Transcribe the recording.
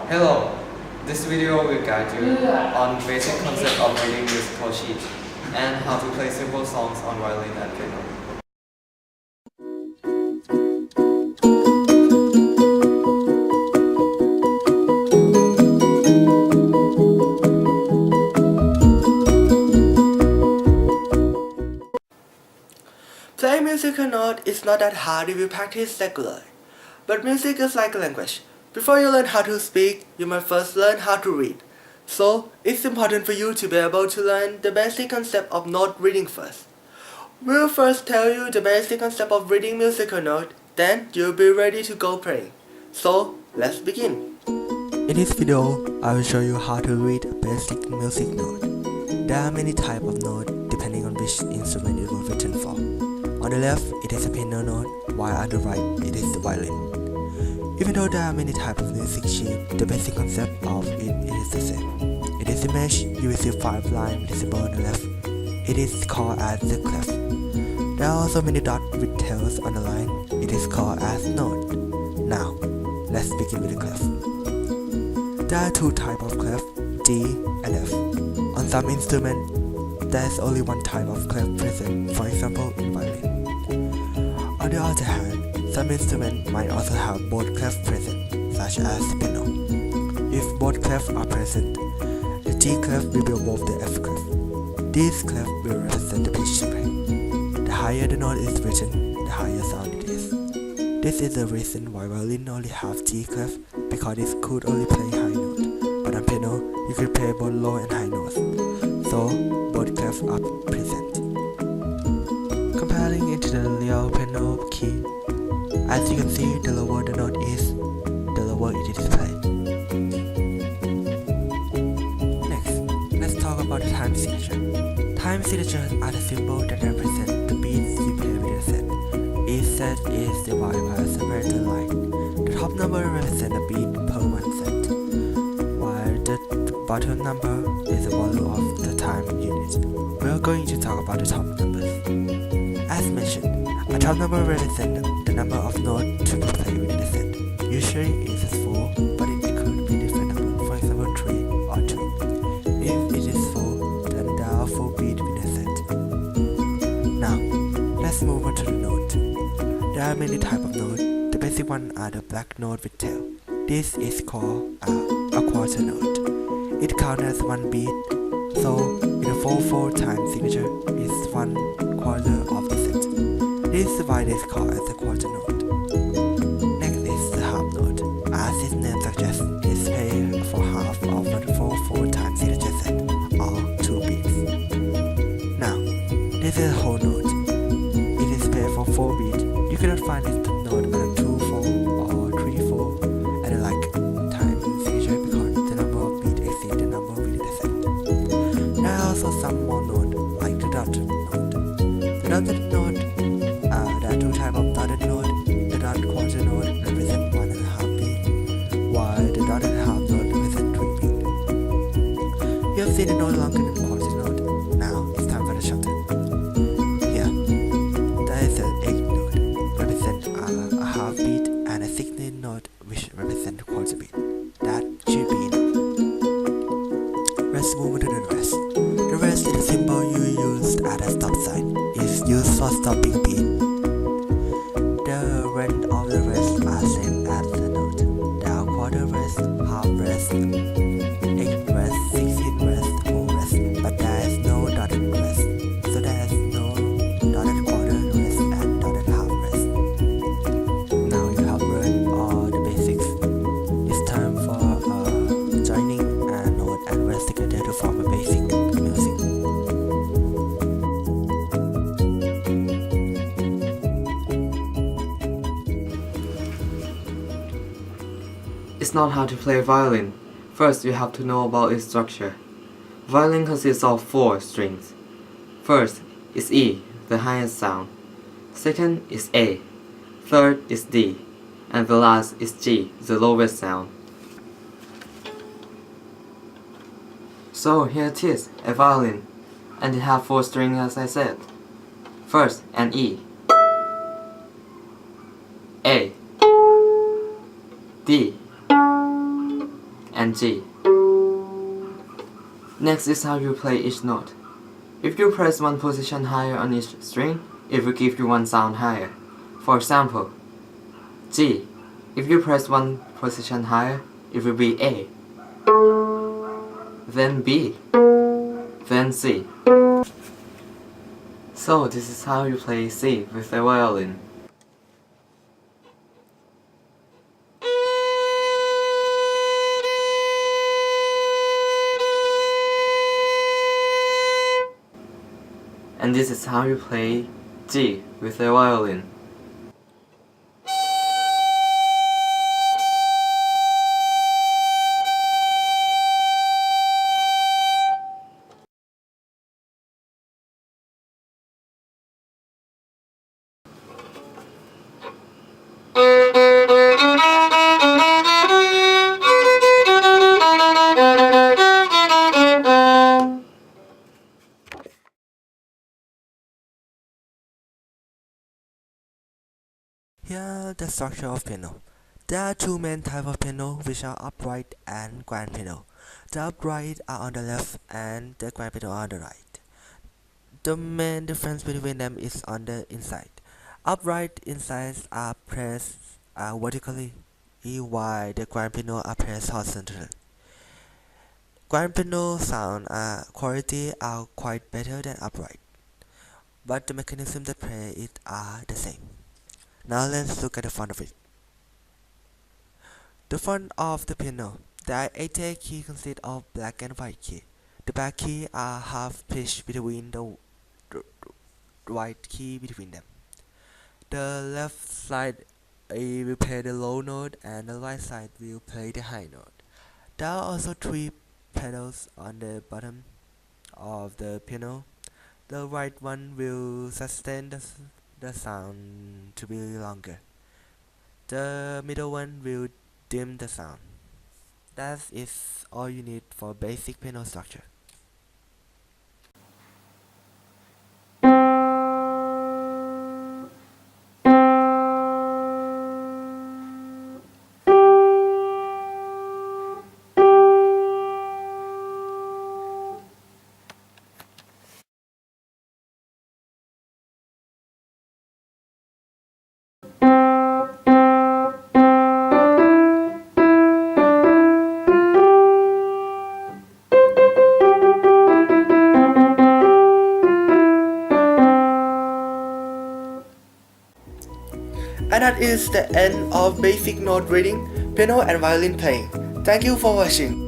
Hello, this video will guide you on basic concept of reading musical sheets and how to play simple songs on violin and piano. Playing musical note is not that hard if you practice regularly. But music is like a language. Before you learn how to speak, you must first learn how to read. So, it's important for you to be able to learn the basic concept of note reading first. We'll first tell you the basic concept of reading musical note, then you'll be ready to go playing. So, let's begin. In this video, I will show you how to read a basic music note. There are many types of notes depending on which instrument it was written for. On the left, it is a piano note, while on the right, it is the violin. Even though there are many types of music sheet, the basic concept of it is the same. It is image, you will see 5 lines visible on the left. It is called as the clef. There are also many dots with tails on the line. It is called as note. Now, let's begin with the clef. There are 2 types of clef, D and F. On some instruments, there is only one type of clef present, for example in violin. On the other hand, some instruments might also have both clefs present, such as the piano. If both clefs are present, the G clef will be above the F clef. These clefs will represent the pitch range. The higher the note is written, the higher sound it is. This is the reason why violin only have G clef, because it could only play high note. But on piano, you could play both low and high notes, so both clefs are present. Comparing it to the real piano key, as you can see, the lower the note is, the lower it is played. Next, let's talk about the time signature. Time signatures are the symbols that represent the beats you play with the set. Each set is divided by a separated line. The top number represents a beat per one set, while the bottom number is the value of the time unit. We are going to talk about the top numbers. As mentioned, a top number represents the number of notes to be played within a set. Usually it is 4, but it could be different number, for example 3 or 2. If it is 4, then there are 4 beats within a set. Now, let's move on to the note. There are many types of notes. The basic ones are the black note with tail. This is called a quarter note. It counts as 1 beat, so in a 4/4 time signature is 1/4 of the set. This divided is called as a quarter note. Next is the half note. As its name suggests, it is played for half of a 4/4 time signature set, or 2 beats. Now, this is a whole note. It is played for 4 beats. You cannot find this note on a 2/4 or 3/4 and the like time signature because the number of beats exceeds the number within the set. There are also some more notes like the dotted note. The dotted note, there are 2 types of dotted note. The dotted quarter note represents 1.5 beat, while the dotted half note represents 3 beat. You have seen the note longer than quarter note. Now it's time for the shorter. Here, there is an 8 note, represent a half beat, and a 16 note which represent a quarter beat. That should be enough. Let's move on to the rest. The rest is the symbol you used at a stop sign. It's used for stopping beat. The length of the rest are same as the note. There are quarter rest, half rest, 8 rest, 16 rest, whole rest, but there is no dotted rest. So there is no dotted quarter rest and dotted half rest. Now you have learned all the basics. It's time for joining a note and rest together to form a basic music. It's not hard to play violin. First, you have to know about its structure. Violin consists of 4 strings. First is E, the highest sound. Second is A. Third is D. And the last is G, the lowest sound. So here it is, a violin. And it has 4 strings as I said. First, an E. A. D. and G. Next is how you play each note. If you press one position higher on each string, it will give you one sound higher. For example, G. If you press one position higher, it will be A, then B, then C. So this is how you play C with a violin. And this is how you play G with a violin. Here the structure of piano. There are two main types of piano, which are upright and grand piano. The upright are on the left and the grand piano on the right. The main difference between them is on the inside. Upright insides are pressed vertically, while the grand piano are pressed horizontally. Grand piano sound quality are quite better than upright, but the mechanism that play it are the same. Now let's look at the front of it. The front of the piano. The 88 key consist of black and white key. The black key are half pitch between the white key between them. The left side will play the low note and the right side will play the high note. There are also three pedals on the bottom of the piano. The right one will sustain the sound to be longer. The middle one will dim the sound. That is all you need for basic piano structure. And that is the end of basic note reading, piano and violin playing. Thank you for watching.